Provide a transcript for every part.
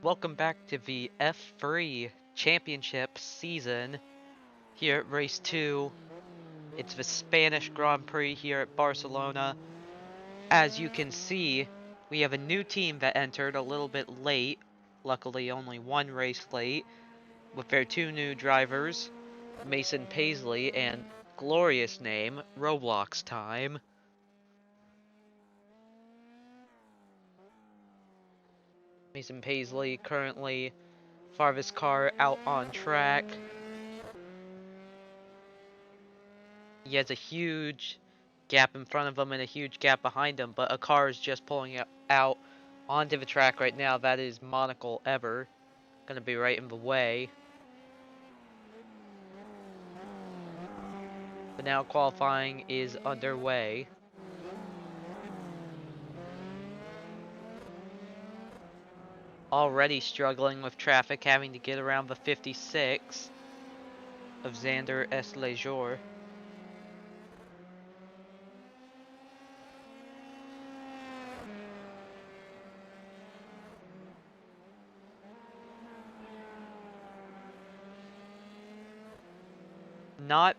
Welcome back to the F3 Championship season here at Race 2. It's the Spanish Grand-Prix here at Barcelona. As you can see, we have a new team that entered a little bit late, luckily only one race late, with their two new drivers, Mason Paisley and glorious name, Roblox Time. Mason Paisley currently farthest car out on track. He has a huge gap in front of him and a huge gap behind him, but a car is just pulling out onto the track right now. That is Monocle Ever. Gonna be right in the way. But now qualifying is underway. Already struggling with traffic, having to get around the 56 of Xander S. Lejour. Not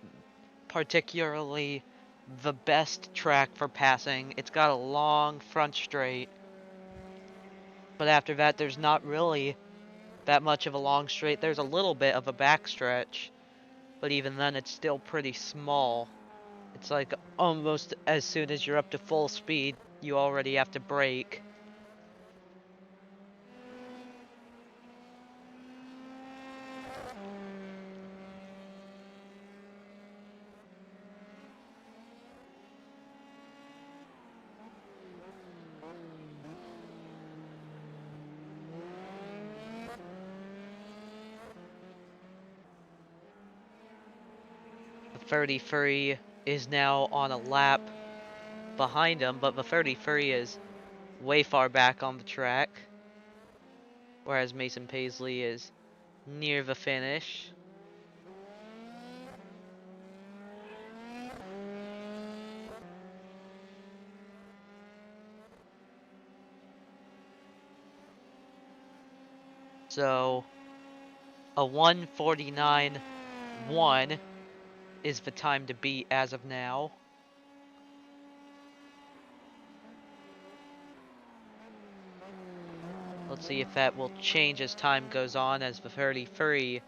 particularly the best track for passing. It's got a long front straight. But after that, there's not really that much of a long straight. There's a little bit of a backstretch, but even then it's still pretty small. It's like almost as soon as you're up to full speed, you already have to brake. The 33 is now on a lap behind him, but the 33 is way far back on the track, whereas Mason Paisley is near the finish. So a 1:49.1 is the time to beat as of now. Let's see if that will change as time goes on, as the 33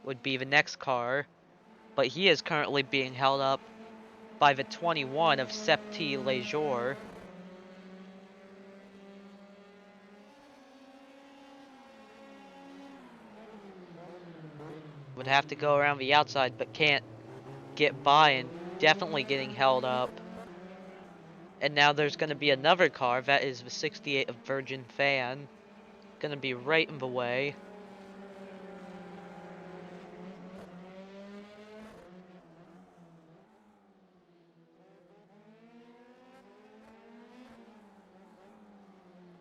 would be the next car. But he is currently being held up by the 21 of F3WC Lejour. Would have to go around the outside, but can't get by, and definitely getting held up. And now there's going to be another car. That is the 68 of Virgin Fan. Going to be right in the way.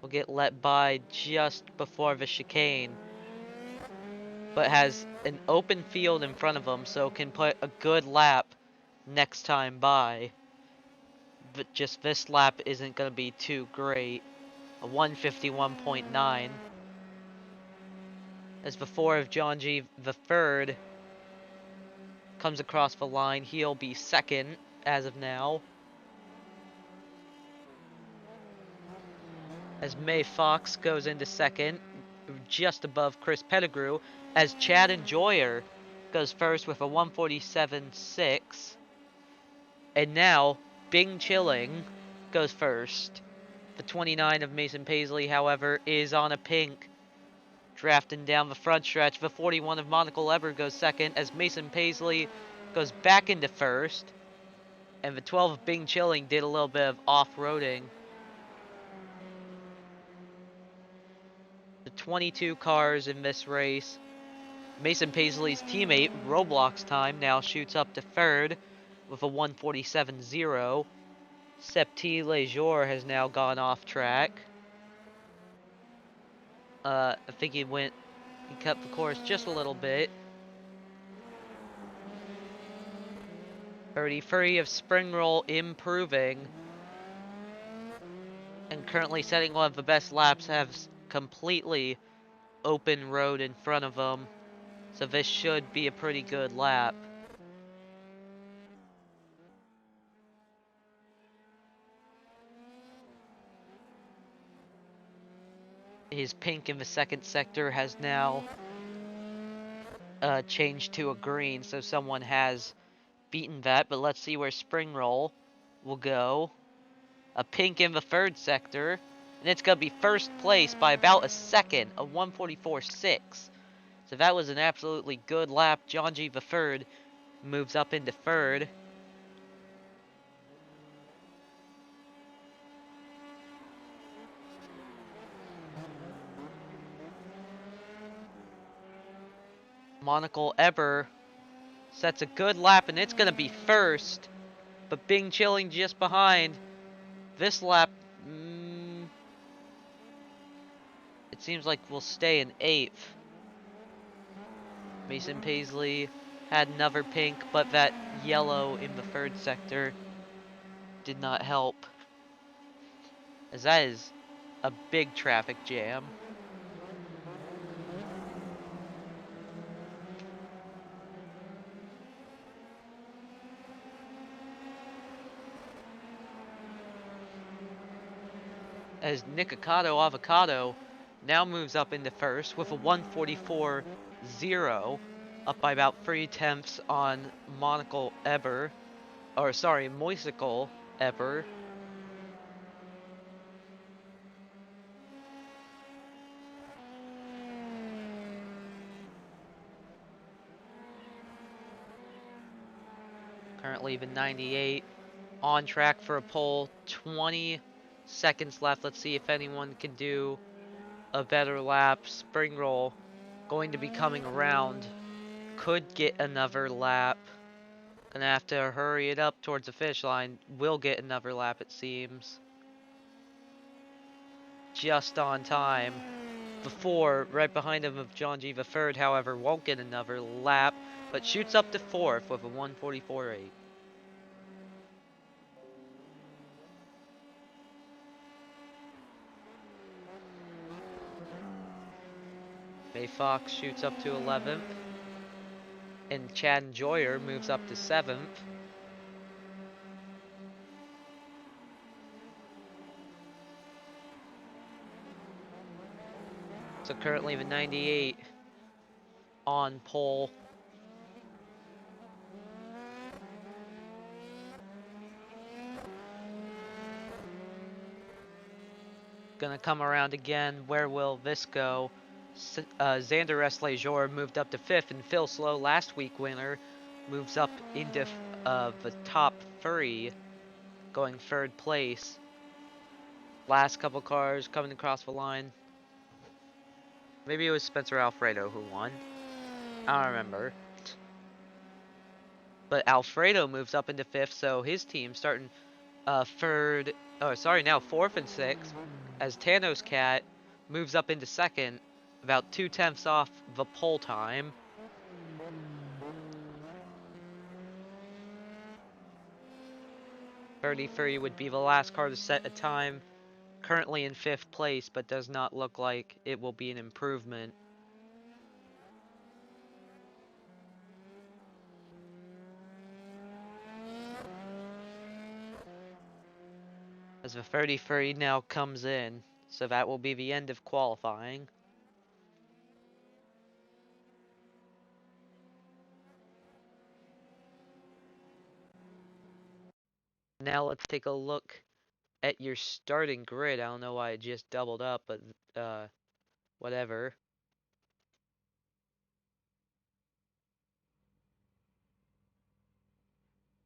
Will get let by just before the chicane, but has an open field in front of him, so can put a good lap next time by. But just this lap isn't going to be too great. A 1:51.9. As before, if John G. the third comes across the line, he'll be second as of now. As May Fox goes into second, just above Chris Pettigrew, as Chad Enjoyer goes first with a 1:47.6. And now, Bing Chilling goes first. The 29 of Mason Paisley, however, is on a pink, drafting down the front stretch. The 41 of Monocle Ever goes second, as Mason Paisley goes back into first. And the 12 of Bing Chilling did a little bit of off-roading. The 22 cars in this race. Mason Paisley's teammate, Roblox Time, now shoots up to third with a 1:47.0. F3WC Lejour has now gone off track. I think he cut the course just a little bit. 33 of Spring Roll improving. And currently setting one of the best laps, has completely open road in front of him. So this should be a pretty good lap. His pink in the second sector has now changed to a green, so someone has beaten that. But let's see where Spring Roll will go. A pink in the third sector, and it's going to be first place by about a second, a 1:44.6. So that was an absolutely good lap. John G. the third moves up into third. Monocle Eber sets a good lap, and it's going to be first. But Bing Chilling just behind. This lap, it seems like we'll stay in 8th. Mason Paisley had another pink, but that yellow in the third sector did not help, as that is a big traffic jam. As Nikocado Avocado now moves up into first with a 1:44.0, up by about 3/10 on Monocle Eber, or sorry, Moisicle Eber. Currently the 98 on track for a pole. 20 seconds left. Let's see if anyone can do a better lap. Spring Roll going to be coming around. Could get another lap. Gonna have to hurry it up towards the finish line. Will get another lap, it seems. Just on time. Before, right behind him of John G. the third, however, won't get another lap, but shoots up to fourth with a 1:44.8. May Fox shoots up to 11th. And Chad Enjoyer moves up to 7th. So currently the 98 on pole. Gonna come around again. Where will this go? Xander S. Lejour moved up to 5th, and Phil Slow, last week winner, moves up into the top 3, going 3rd place. Last couple cars coming across the line. Maybe it was Spencer Alfredo who won. I don't remember. But Alfredo moves up into 5th, so his team starting 3rd, oh sorry, now 4th and 6th, as Thanos Cat moves up into 2nd, about 2/10 off the pole time. Birdie would be the last car to set a time, currently in 5th place, but does not look like it will be an improvement. As the 33 now comes in, so that will be the end of qualifying. Now let's take a look at your starting grid. I don't know why it just doubled up, but whatever.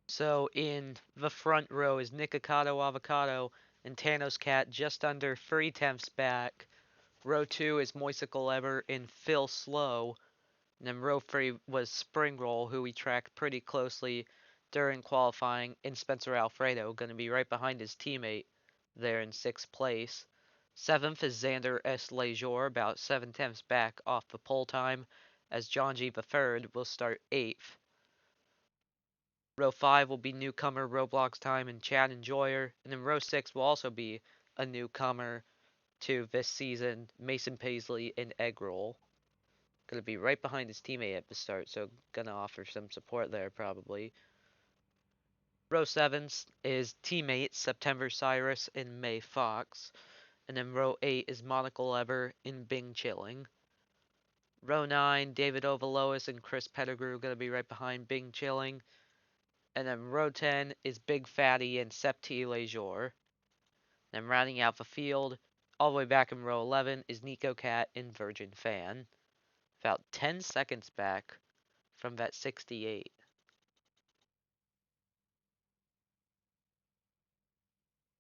So in the front row is Nikocado Avocado and Thanos Cat just under 3/10 back. Row 2 is Moisicle Ever and Phil Slow. And then row 3 was Spring Roll, who we tracked pretty closely during qualifying, and Spencer Alfredo, going to be right behind his teammate there in 6th place. 7th is Xander S. Lejour, about 7/10 back off the pole time, as John G. the third will start 8th. Row 5 will be newcomer Roblox Time and Chad Enjoyer, and then row 6 will also be a newcomer to this season, Mason Paisley and Egg Roll. Gonna be right behind his teammate at the start, so gonna offer some support there probably. Row 7 is teammates September Cyrus and May Fox. And then row 8 is Monica Lever and Bing Chilling. Row 9, David Ovalois and Chris Pettigrew gonna be right behind Bing Chilling. And then row 10 is Big Fatty and Septi Lejour. Then rounding out the field, all the way back in row 11 is Nico Cat and Virgin Fan. About 10 seconds back from that 68.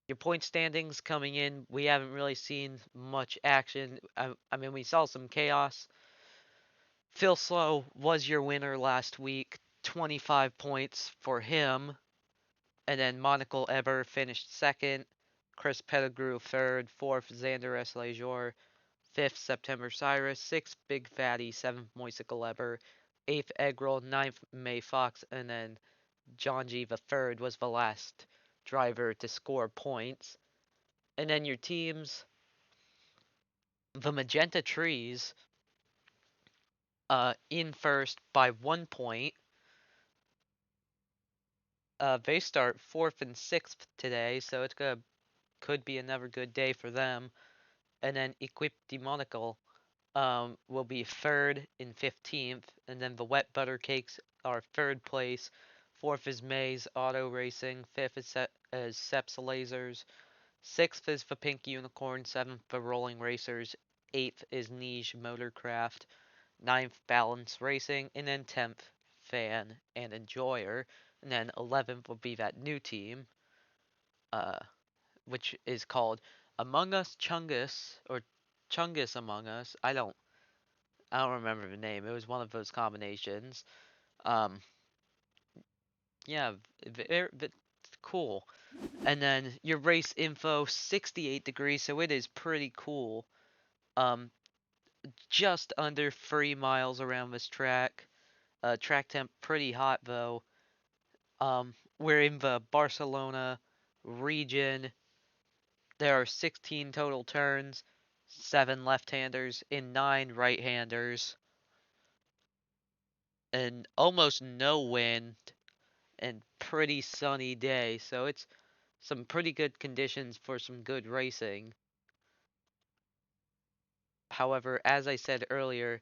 Your point standings coming in, we haven't really seen much action. I mean, we saw some chaos. Phil Slow was your winner last week, 25 points for him. And then Monocle Eber finished second. Chris Pettigrew third. Fourth, Xander S. Lejour. Fifth, September Cyrus. Sixth, Big Fatty. Seventh, Moisicle Eber. Eighth, Eggroll. Ninth, May Fox. And then John G. the third was the last driver to score points. And then your teams, the Magenta Trees, in first by 1 point. They start fourth and sixth today, so it's could be another good day for them. And then Equipe de Monaco will be third and 15th, and then the Wet Butter Cakes are third place. Fourth is Maze Auto Racing. Fifth is Seps Lasers. Sixth is the Pink Unicorn. Seventh, the Rolling Racers. Eighth is Niche Motorcraft. Ninth, Balance Racing. And then 10th, Fan and Enjoyer. And then 11th will be that new team, uh, which is called Among Us Chungus, or Chungus Among Us. I don't remember the name. It was one of those combinations. Um, yeah, cool. And then your race info, 68 degrees, so it is pretty cool. Um, just under 3 miles around this track. Track temp pretty hot though. We're in the Barcelona region. There are 16 total turns, 7 left-handers and 9 right-handers, and almost no wind and pretty sunny day. So it's some pretty good conditions for some good racing. However, as I said earlier,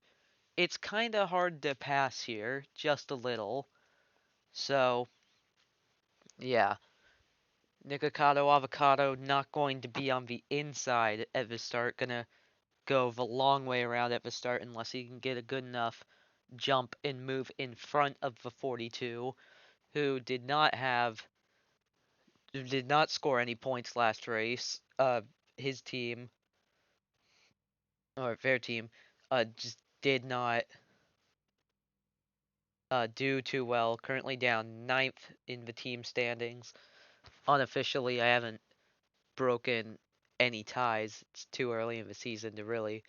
it's kind of hard to pass here, just a little. So, yeah. Nikocado Avocado not going to be on the inside at the start. Gonna go the long way around at the start unless he can get a good enough jump and move in front of the 42, who did not score any points last race. His team, or their team, just did not do too well. Currently down ninth in the team standings. Unofficially, I haven't broken any ties. It's too early in the season to really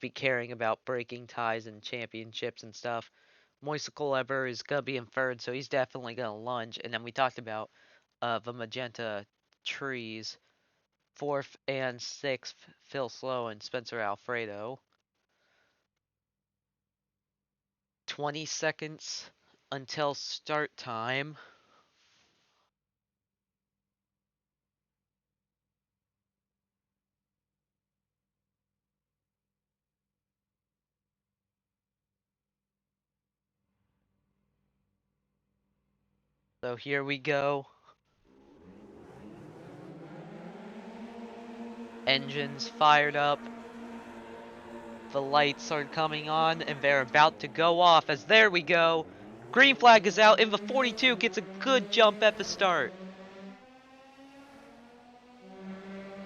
be caring about breaking ties and championships and stuff. Moisicle Eber is gonna be in third, so he's definitely gonna lunge. And then we talked about the Magenta Trees, fourth and sixth, Phil Slow and Spencer Alfredo. 20 seconds until start time. So here we go. Engines fired up. The lights are coming on and they're about to go off as there we go. Green flag is out and the 42 gets a good jump at the start.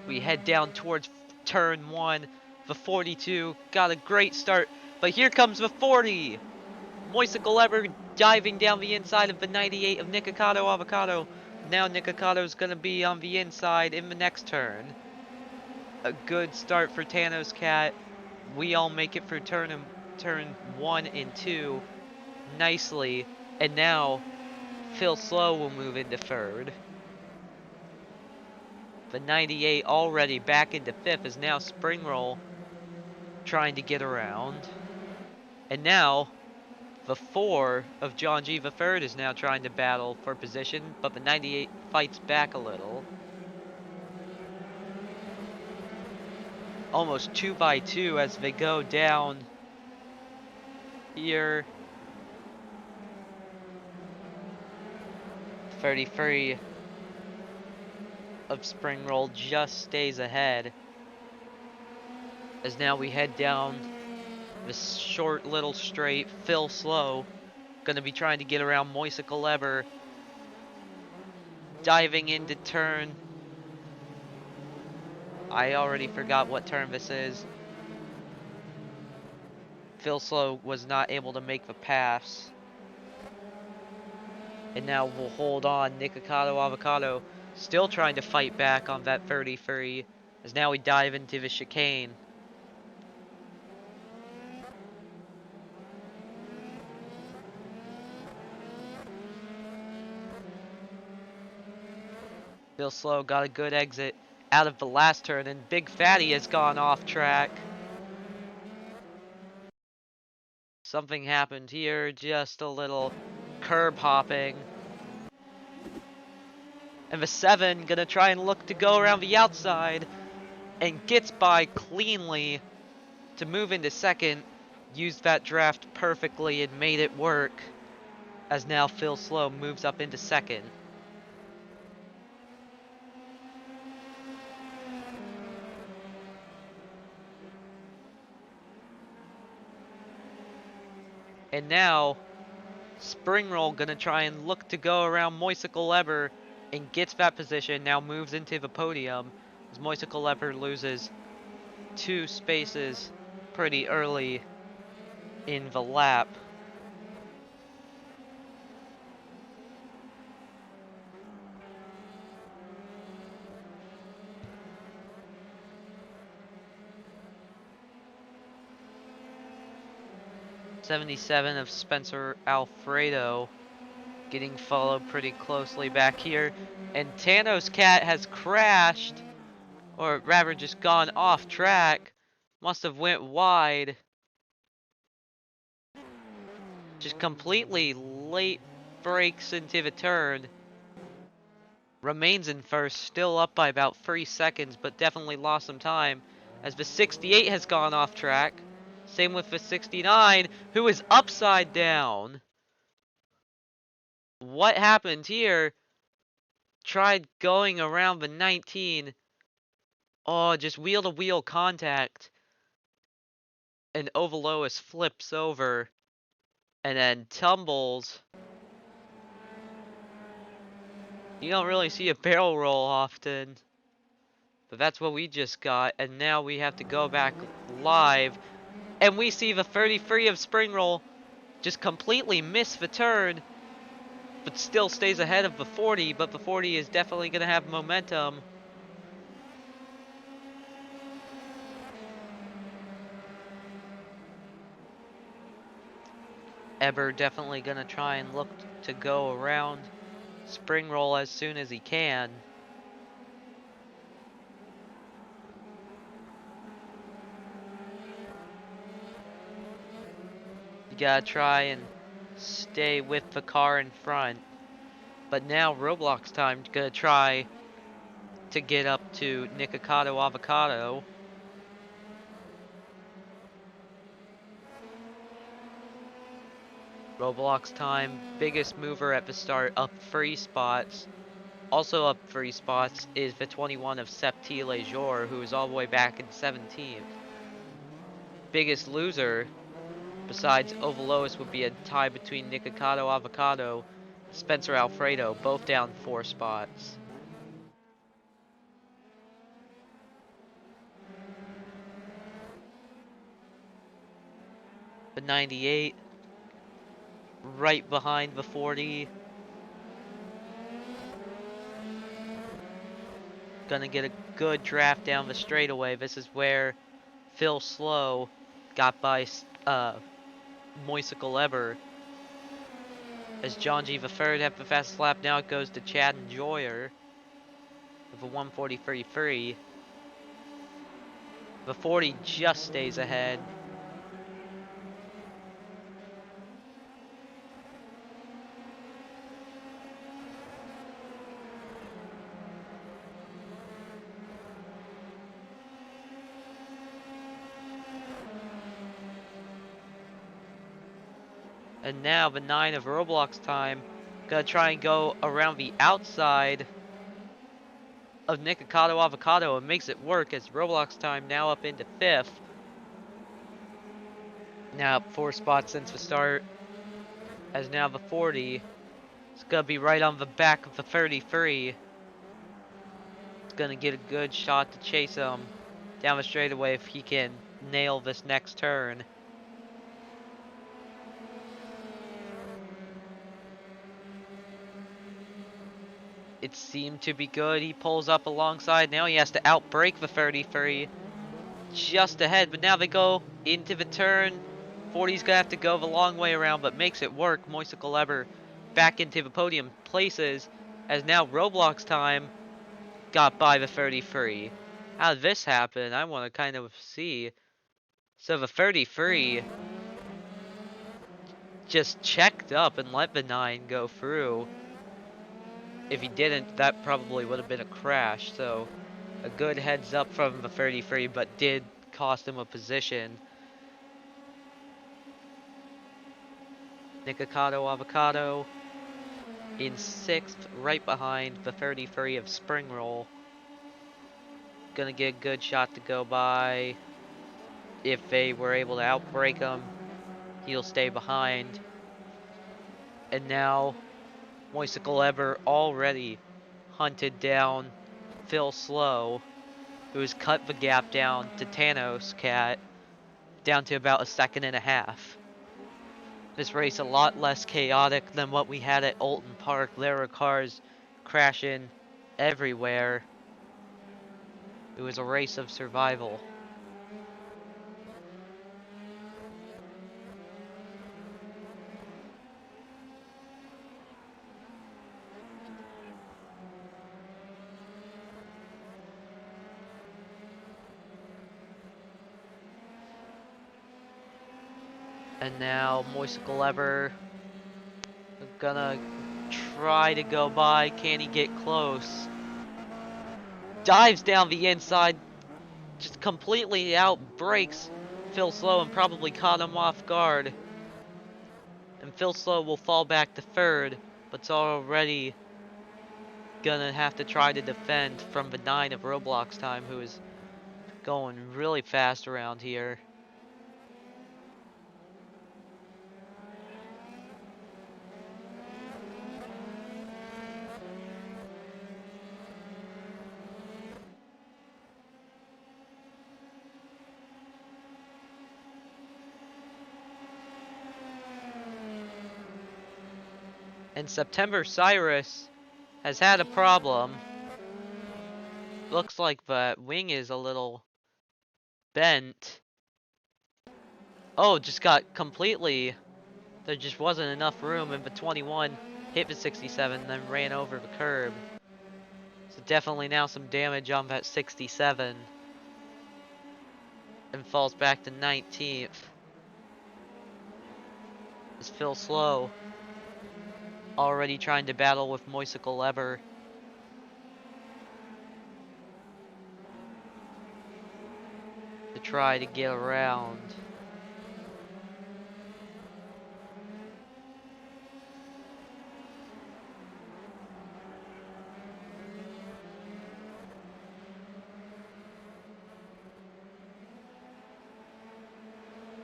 We head down towards turn 1. The 42 got a great start, but here comes the 40. Moisicle Eber diving down the inside of the 98 of Nikocado Avocado. Now Nikocado's going to be on the inside in the next turn. A good start for Thanos Cat. We all make it through turn 1 and 2 nicely. And now Phil Slow will move into third. The 98 already back into 5th is now Springroll trying to get around. And now the 4 of John G. the 3rd is now trying to battle for position, but the 98 fights back a little. Almost 2 by 2 as they go down here. 33 of Springroll just stays ahead. As now we head down this short little straight, Phil Slow, gonna be trying to get around Moisicle Lever, diving into turn. I already forgot what turn this is. Phil Slow was not able to make the pass. And now we'll hold on. Nikocado Avocado still trying to fight back on that 33. As now we dive into the chicane. Phil Slow got a good exit out of the last turn, and Big Fatty has gone off track. Something happened here, just a little curb hopping. And the 7 gonna try and look to go around the outside and gets by cleanly to move into second. Used that draft perfectly and made it work. As now Phil Slow moves up into second. And now Springroll gonna try and look to go around Moisicle Lever and gets that position. Now moves into the podium as Moisicle Lever loses 2 spaces pretty early in the lap. '77 of Spencer Alfredo getting followed pretty closely back here. And Tano's Cat has crashed, or rather just gone off track. Must have went wide. Just completely late breaks into the turn. Remains in first, still up by about 3 seconds, but definitely lost some time as the 68 has gone off track. Same with the 69, who is upside down. What happened here? Tried going around the 19. Oh, just wheel-to-wheel contact. And Ovalois flips over and then tumbles. You don't really see a barrel roll often. But that's what we just got. And now we have to go back live. And we see the 33 of Springroll just completely miss the turn. But still stays ahead of the 40. But the 40 is definitely going to have momentum. Eber definitely going to try and look to go around Springroll as soon as he can. You gotta try and stay with the car in front. But now Roblox time gonna try to get up to Nikocado Avocado. Roblox time, biggest mover at the start, up 3 spots. Also up 3 spots is the 21 of Septi Lejour, who is all the way back in 17th. Biggest loser, besides Ovalois, would be a tie between Nikocado Avocado, Spencer Alfredo, both down 4 spots. The 98, right behind the 40. Gonna get a good draft down the straightaway. This is where Phil Slow got by Moisicle Eber. As John G. the third have the fastest lap, now it goes to Chad Enjoyer. with a 1:43.3. The 40 just stays ahead. And now the 9 of Roblox time. Gonna try and go around the outside of Nikocado Avocado and makes it work as Roblox time now up into 5th. Now up 4 spots since the start. As now the 40 is gonna be right on the back of the 33. It's gonna get a good shot to chase him down the straightaway if he can nail this next turn. It seemed to be good. He pulls up alongside. Now he has to outbrake the 33. Just ahead, but now they go into the turn. 40's gonna have to go the long way around, but makes it work. Moisicle Eber back into the podium places as now Roblox time got by the 33. How did this happen? I want to kind of see. So the 33 just checked up and let the 9 go through. If he didn't, that probably would have been a crash. So a good heads up from the 33, but did cost him a position. Nikocado Avocado in 6th, right behind the 33 of Spring Roll. Gonna get a good shot to go by. If they were able to outbreak him, he'll stay behind. And now Moisicle Eber already hunted down Phil Slow, who has cut the gap down to Thanos Cat, down to about a second and a half. This race a lot less chaotic than what we had at Alton Park. There were cars crashing everywhere. It was a race of survival. And now Moisicle Eber gonna try to go by. Can he get close? Dives down the inside, just completely outbreaks Phil Slow and probably caught him off guard. And Phil Slow will fall back to 3rd, but's already gonna have to try to defend from the 9 of Roblox time, who is going really fast around here. And September Cyrus has had a problem. Looks like the wing is a little bent. Oh, just got completely... There just wasn't enough room in the 21. Hit the 67, then ran over the curb. So definitely now some damage on that 67. And falls back to 19th. Is Phil Slow already trying to battle with Moisicle Eber. To try to get around.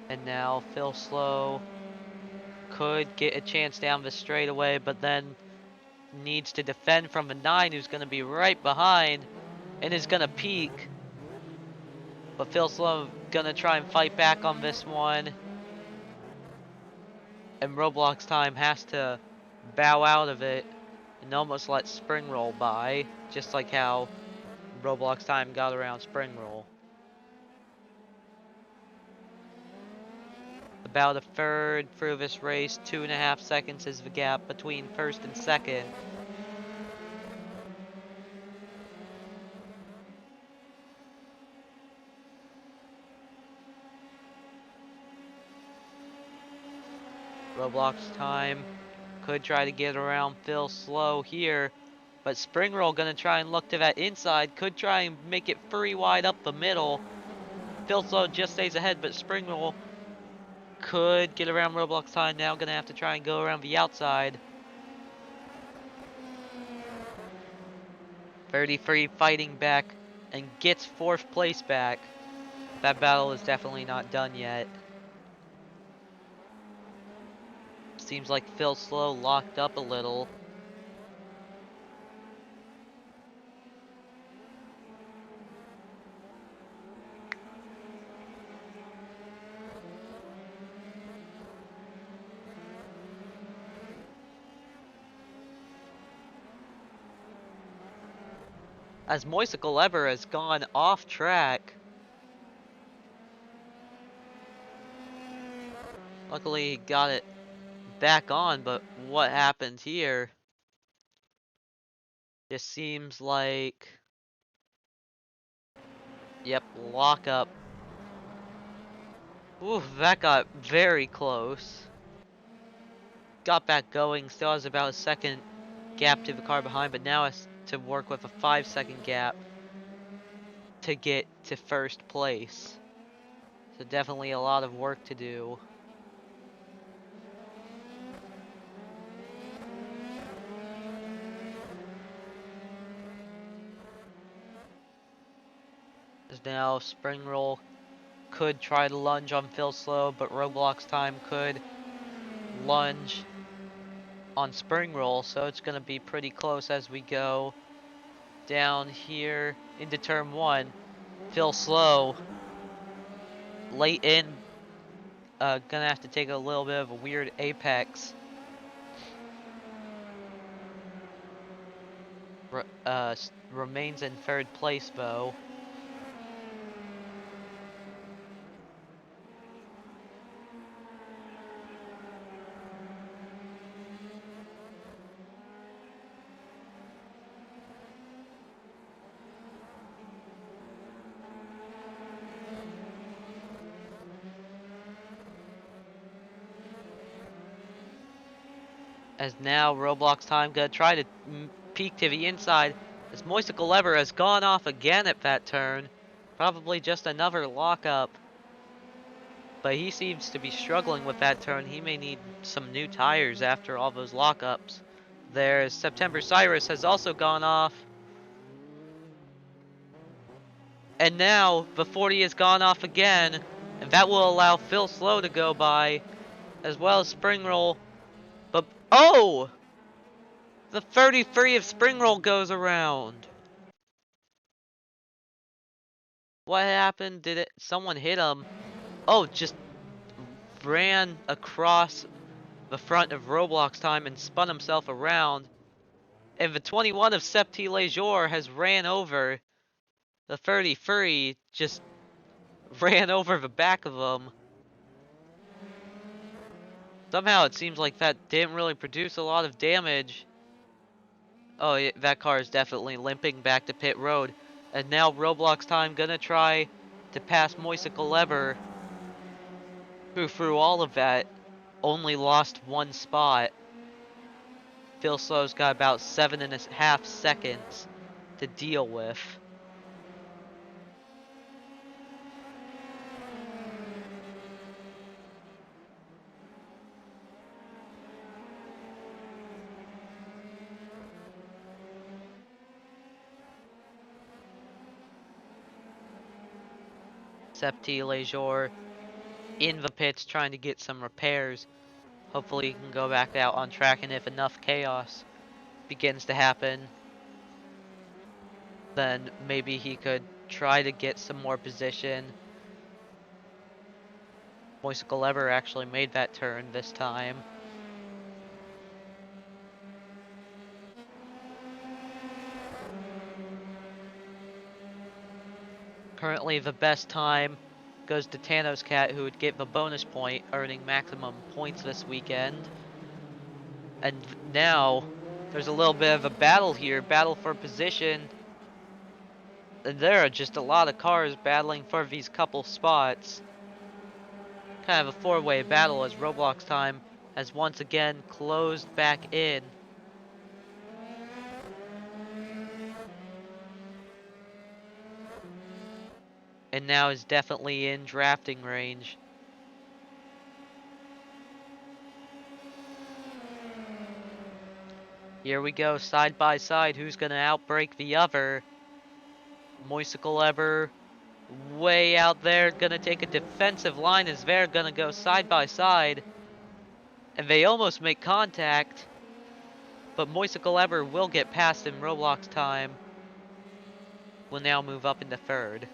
And now Phil Slow could get a chance down the straightaway, but then needs to defend from the 9, who's going to be right behind and is going to peak. But Phil Slow going to try and fight back on this one. And Roblox time has to bow out of it and almost let Spring Roll by, just like how Roblox time got around Spring Roll. About a third through this race, 2.5 seconds is the gap between 1st and 2nd. Roblox time could try to get around Phil Slow here, but Spring Roll gonna try and look to that inside, could try and make it free wide up the middle. Phil Slow just stays ahead, but Spring Roll could get around Roblox time, now gonna have to try and go around the outside. 33 fighting back and gets 4th place back. That battle is definitely not done yet. Seems like Phil Slow locked up a little. As Moisicle Ever has gone off track. Luckily he got it back on, but what happened here? This seems like... Yep, lockup. Ooh, that got very close. Got back going, still has about a second gap to the car behind, but now has to work with a 5-second gap to get to 1st place. So definitely a lot of work to do. As now Spring Roll could try to lunge on Phil Slow, but Roblox time could lunge on Spring Roll, so it's going to be pretty close as we go down here into turn 1. Phil Slow late in, gonna have to take a little bit of a weird apex. Remains in 3rd place though. As now Roblox time gonna try to peek to the inside. As Moisicle Lever has gone off again at that turn. Probably just another lockup. But he seems to be struggling with that turn. He may need some new tires after all those lockups. There's September Cyrus has also gone off. And now the 40 has gone off again. And that will allow Phil Slow to go by. As well as Spring Roll. But, oh! The 33 of Spring Roll goes around. What happened? Did it? Someone hit him. Oh, just ran across the front of Roblox time and spun himself around. And the 21 of Septi Lejour has ran over the 33, just ran over the back of him. Somehow it seems like that didn't really produce a lot of damage. Oh, yeah, that car is definitely limping back to pit road. And now Roblox time gonna try to pass Moisicle Lever, who through all of that only lost 1 spot. Phil Slow's got about 7.5 seconds to deal with. Septi Lejour in the pits trying to get some repairs. Hopefully he can go back out on track, and if enough chaos begins to happen, then maybe he could try to get some more position. Moisicle Lever actually made that turn this time. Currently the best time goes to Thanos Cat, who would get the bonus point, earning maximum points this weekend. And now there's a little bit of a battle here, battle for position. And there are just a lot of cars battling for these couple spots. Kind of a 4-way battle as Roblox time has once again closed back in. And now is definitely in drafting range. Here we go, side by side. Who's going to outbrake the other? Moisicle Eber way out there, going to take a defensive line as they're going to go side by side. And they almost make contact. But Moisicle Eber will get past in Roblox time. Will now move up into third.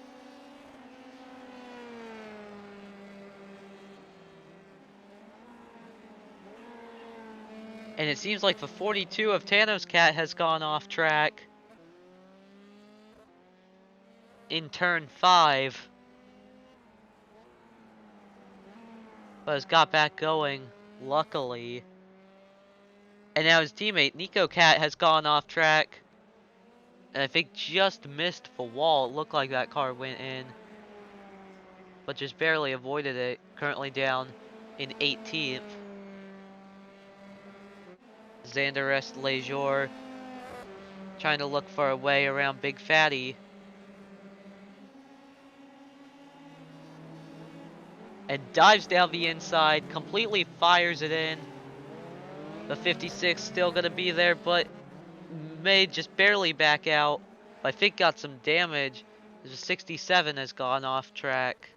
And it seems like the 42 of Thanos Cat has gone off track in turn 5. But has got back going, luckily. And now his teammate, Nico Cat, has gone off track. And I think just missed the wall. It looked like that car went in. But just barely avoided it. Currently down in 18th. Xander S. Lejour trying to look for a way around Big Fatty. And dives down the inside, completely fires it in. The 56 still going to be there, but may just barely back out. I think got some damage. The 67 has gone off track.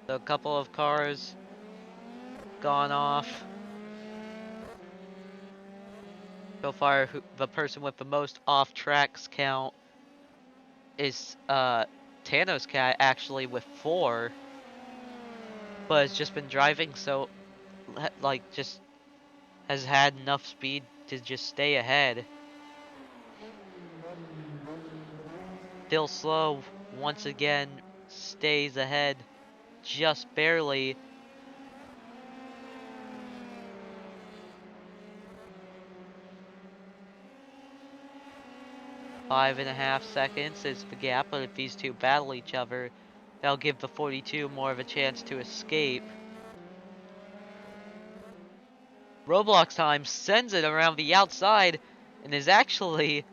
So a couple of cars gone off. So far, the person with the most off tracks count is Thanos Cat, actually, with 4. But has just been driving, so like just has had enough speed to just stay ahead. Still slow, once again stays ahead just barely. Five and a half seconds is the gap, but if these two battle each other, that'll give the 42 more of a chance to escape. Roblox Time sends it around the outside and is actually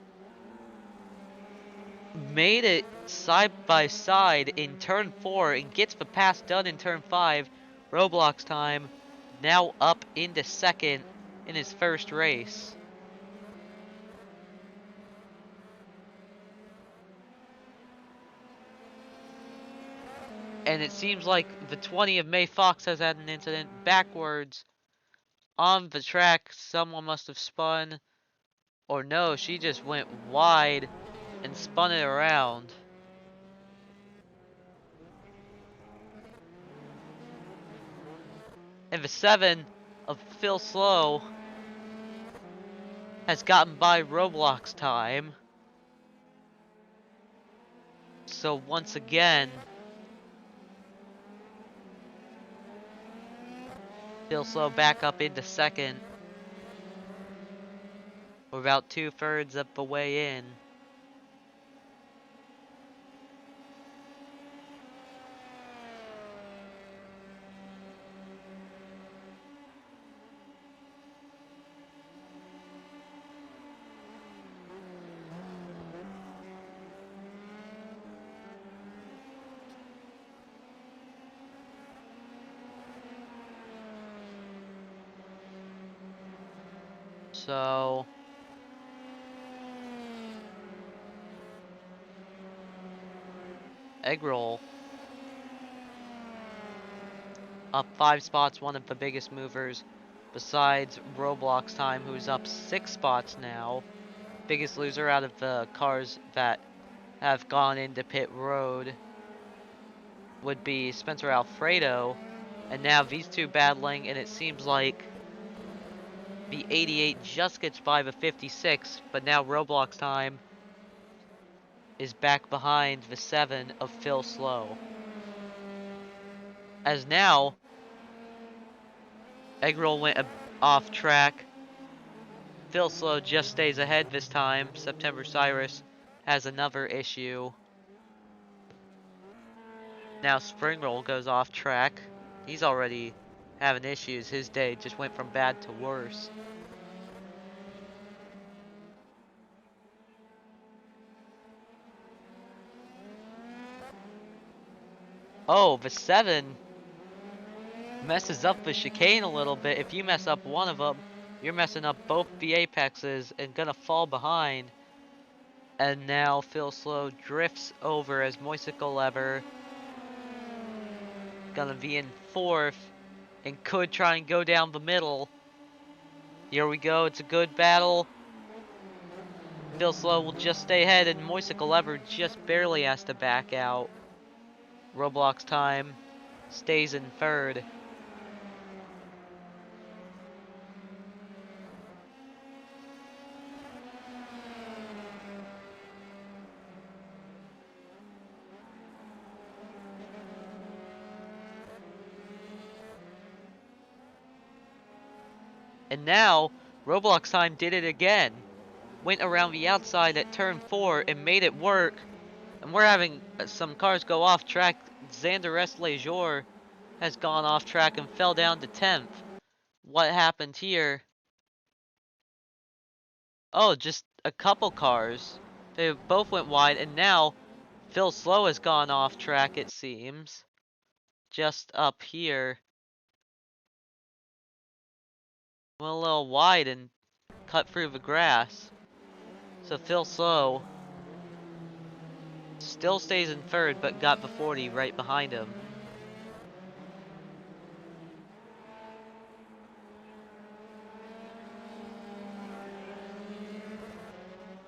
made it side by side in turn 4 and gets the pass done in turn 5. Roblox Time now up into second in his first race. And it seems like the 20 of May Fox has had an incident backwards on the track. Someone must have spun. Or no, she just went wide and spun it around. And the 7 of Phil Slow has gotten by Roblox Time. So once again, Phil Slow back up into second. We're about 2/3 of the way in. So egg roll up 5 spots, one of the biggest movers besides Roblox Time, who's up 6 spots now. Biggest loser out of the cars that have gone into pit road would be Spencer Alfredo. And now these two battling, and it seems like the 88 just gets by the 56, but now Roblox Time is back behind the 7 of Phil Slow. As now, Eggroll went off track. Phil Slow just stays ahead this time. September Cyrus has another issue. Now Spring Roll goes off track. He's already having issues. His day just went from bad to worse. Oh, the 7 messes up the chicane a little bit. If you mess up one of them, you're messing up both the apexes and gonna fall behind. And now Phil Slow drifts over as Moisicle Lever gonna be in 4th and could try and go down the middle. Here we go, it's a good battle. Phil Slow will just stay ahead and Moisicle Lever just barely has to back out. Roblox Time stays in 3rd. And now, Roblox Time did it again. Went around the outside at turn 4 and made it work. And we're having some cars go off track. Xander S. Lejour has gone off track and fell down to 10th. What happened here? Oh, just a couple cars. They both went wide, and now Phil Slow has gone off track, it seems. Just up here. Went a little wide and cut through the grass. So Phil Slow still stays in 3rd, but got the 40 right behind him.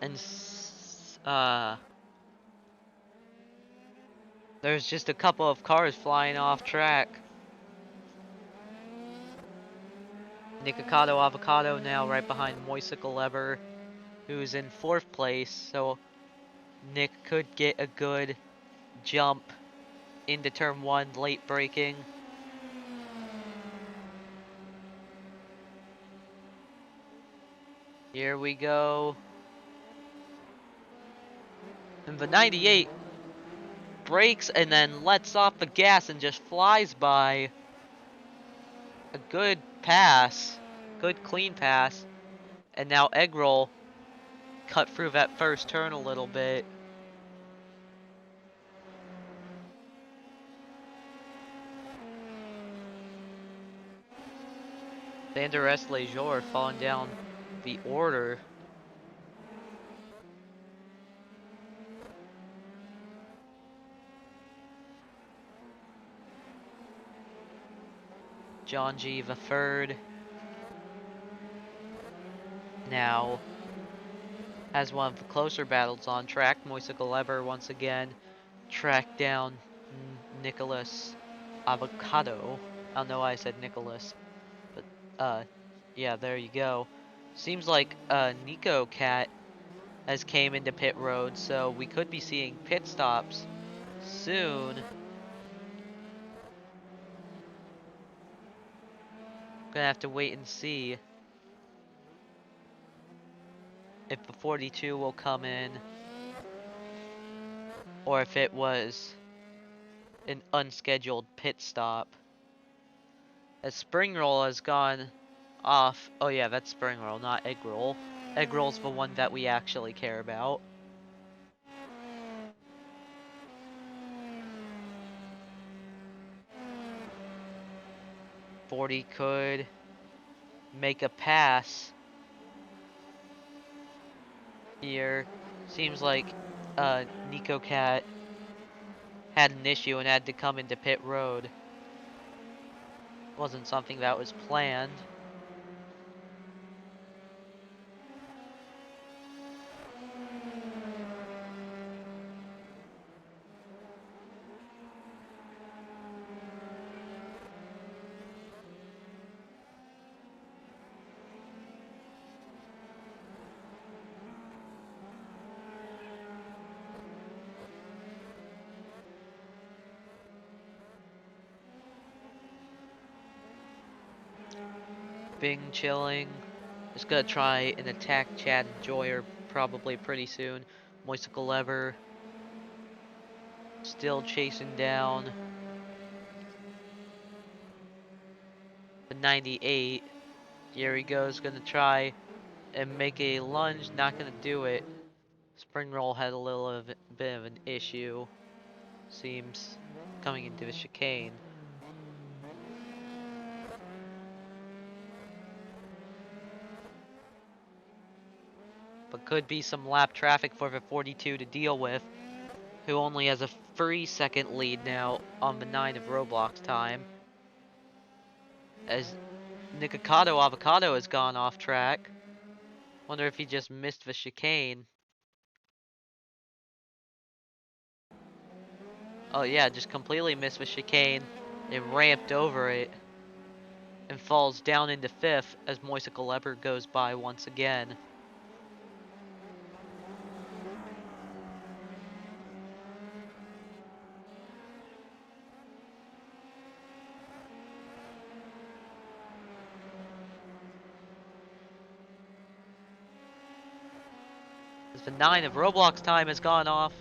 And there's just a couple of cars flying off track. Nikocado Avocado now right behind Moisicle Lever, who's in 4th place. So Nick could get a good jump into turn 1, late braking. Here we go. And the 98 brakes and then lets off the gas and just flies by. A good pass. Good clean pass. And now Egg Roll cut through that first turn a little bit. Xander S. Lejour falling down the order. John G. the 3rd. Now has one of the closer battles on track. Moisicle Lever once again tracked down Nicholas Avocado. I don't know why I said Nicholas, but yeah, there you go. Seems like Nico Cat has came into pit road, so we could be seeing pit stops soon. Gonna have to wait and see if the 42 will come in or if it was an unscheduled pit stop. As Spring Roll has gone off. Oh yeah, that's Spring Roll, not Egg Roll. Egg Roll's the one that we actually care about. .40 could make a pass here. Seems like Nico Cat had an issue and had to come into pit road. Wasn't something that was planned. Bing chilling. Just gonna try and attack Chad Enjoyer probably pretty soon. Moisicle Lever Still chasing down the 98. Here he goes, gonna try and make a lunge, not gonna do it. Spring roll had a little bit of an issue, seems, coming into the chicane. But could be some lap traffic for the 42 to deal with, who only has a 3-second lead now on the 9 of Roblox time. As Nikocado Avocado has gone off track. Wonder if he just missed the chicane. Oh yeah, just completely missed the chicane and ramped over it. And falls down into 5th as Moisicle Leopard goes by once again. As the 9 of Roblox time has gone off.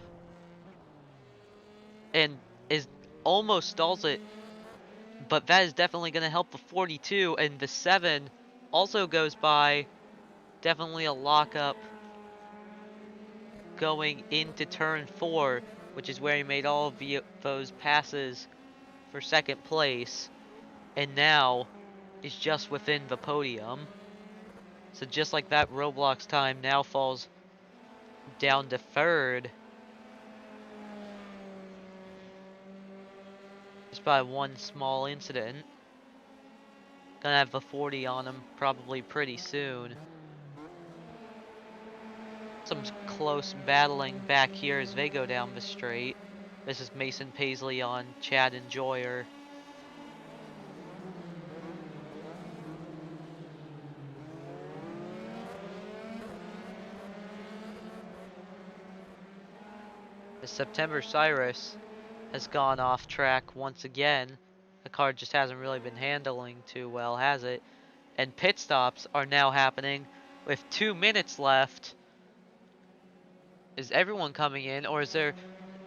And is almost stalls it. But that is definitely going to help the 42. And the 7 also goes by. Definitely a lockup going into turn 4, which is where he made all of those passes for 2nd place, and now is just within the podium. So just like that, Roblox time now falls down to 3rd, just by one small incident. Gonna have the 40 on him probably pretty soon. Some close battling back here as they go down the straight. This is Mason Paisley on Chad Enjoyer. The September Cyrus has gone off track once again. The car just hasn't really been handling too well, has it? And pit stops are now happening with 2 minutes left. Is everyone coming in, or is there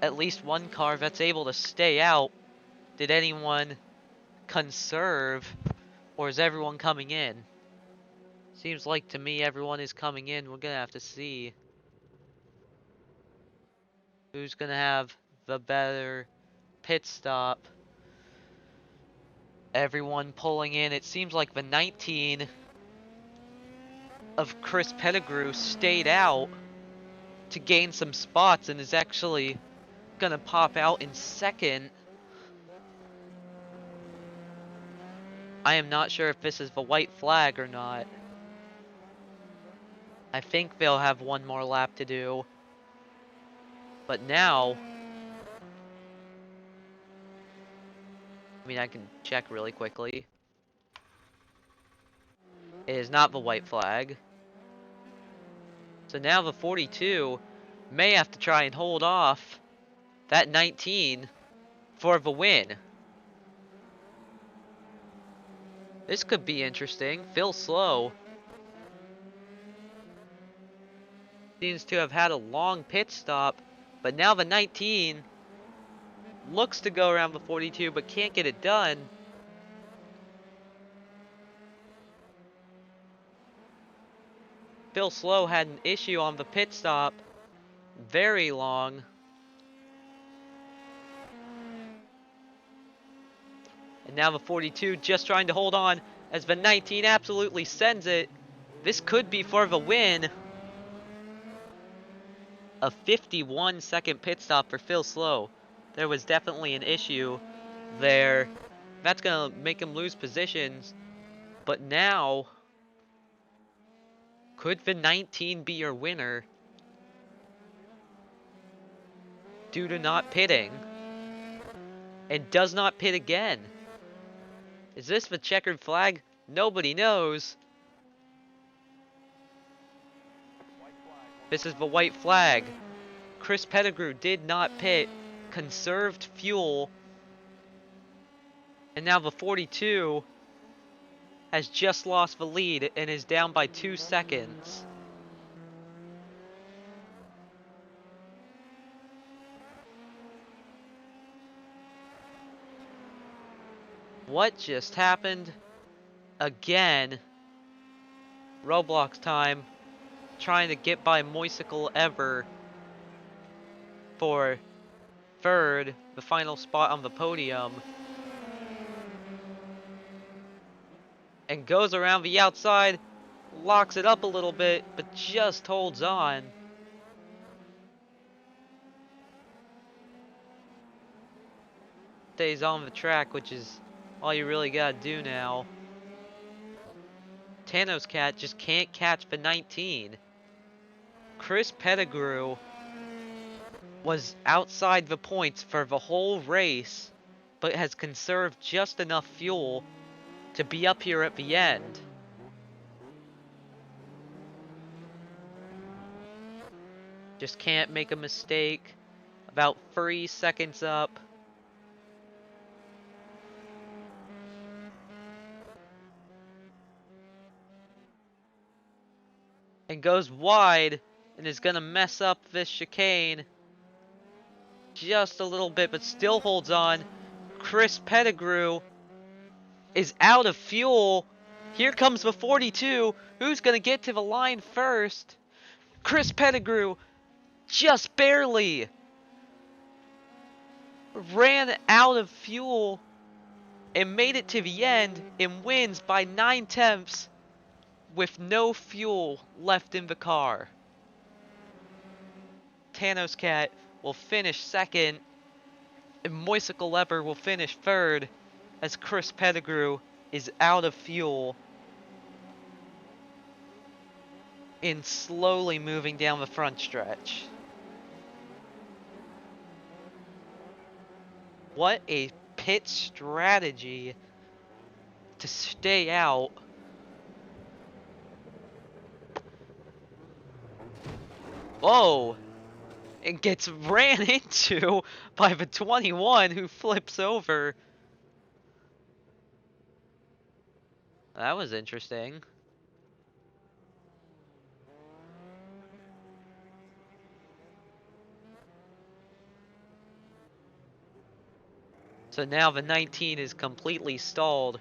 at least one car that's able to stay out? Did anyone conserve, or is everyone coming in? Seems like to me everyone is coming in. We're gonna have to see who's gonna have the better pit stop. Everyone pulling in. It seems like the 19 of Chris Pettigrew stayed out to gain some spots and is actually gonna pop out in 2nd. I am not sure if this is the white flag or not. I think they'll have one more lap to do. But now, I mean, I can check really quickly. It is not the white flag. So now the 42 may have to try and hold off that 19 for the win. This could be interesting. Phil Slow seems to have had a long pit stop, but now the 19 looks to go around the 42 but can't get it done. Phil Slow had an issue on the pit stop very long. And now the 42 just trying to hold on as the 19 absolutely sends it. This could be for the win. A 51-second pit stop for Phil Slow. There was definitely an issue there. That's going to make him lose positions. But now, could the 19 be your winner due to not pitting? And does not pit again. Is this the checkered flag? Nobody knows. This is the white flag. Chris Pettigrew did not pit, conserved fuel, and now the 42 has just lost the lead and is down by 2 seconds. What just happened? Again. Roblox time. Trying to get by Moisicle Ever for third, the final spot on the podium. And goes around the outside, locks it up a little bit, but just holds on. Stays on the track, which is all you really gotta do now. Thanos Cat just can't catch the 19. Chris Pettigrew was outside the points for the whole race, but has conserved just enough fuel to be up here at the end. Just can't make a mistake. About 3 seconds up. And goes wide and is gonna mess up this chicane. Just a little bit, but still holds on. Chris Pettigrew is out of fuel. Here comes the 42. Who's gonna get to the line first? Chris Pettigrew, just barely. Ran out of fuel and made it to the end and wins by 9/10 with no fuel left in the car. Thanos Cat will finish second, and Moisicle Leopard will finish third as Chris Pettigrew is out of fuel and slowly moving down the front stretch. What a pit strategy to stay out. Whoa! And gets ran into by the 21 who flips over. That was interesting. So now the 19 is completely stalled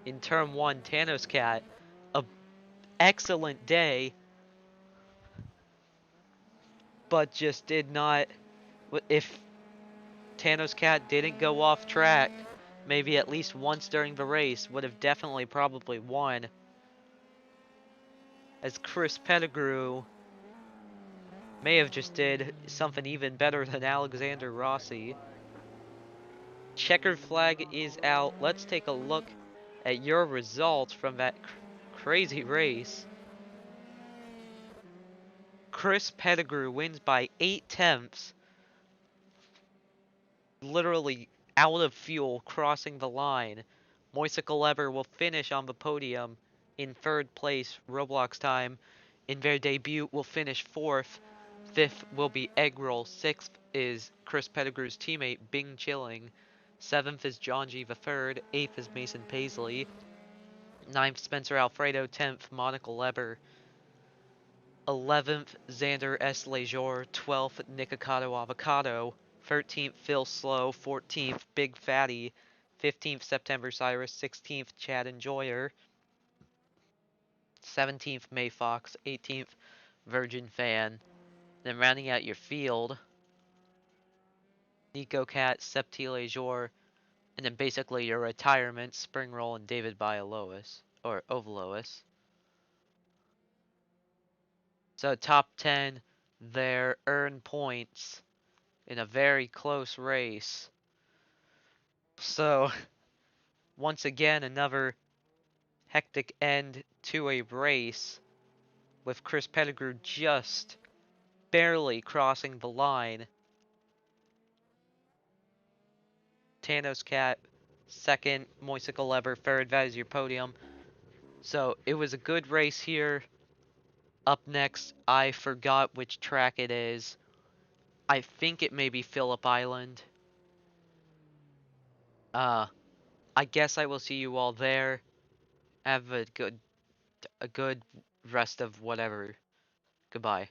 in turn 1. Thanos Cat, a excellent day, but just did not. If Thanos Cat didn't go off track, maybe at least once during the race, would have definitely probably won. As Chris Pettigrew may have just did something even better than Alexander Rossi. Checkered flag is out. Let's take a look at your results from that crazy race. Chris Pettigrew wins by 8/10. Literally out of fuel, crossing the line. Moisicle Lever will finish on the podium in third place, Roblox time. In their debut, will finish fourth. Fifth will be Eggroll. Sixth is Chris Pettigrew's teammate, Bing Chilling. Seventh is John G. the third. Eighth is Mason Paisley. Ninth, Spencer Alfredo. 10th, Monica Leber. 11th, Xander S. Lejour. 12th, Nikocado Avocado. 13th, Phil Slow. 14th, Big Fatty. 15th, September Cyrus. 16th, Chad Enjoyer. 17th, May Fox. 18th, Virgin Fan. Then rounding out your field, Nico Cat, Septi Lejour, and then basically your retirement, Spring Roll, and David Bialois, or Ovalois. So top 10 there earn points in a very close race. So once again, another hectic end to a race with Chris Pettigrew just barely crossing the line. Thanos Cat, second, Moisicle Lever, third. That is your podium. So it was a good race here. Up next, I forgot which track it is. I think it may be Phillip Island. I guess I will see you all there. Have a good rest of whatever. Goodbye.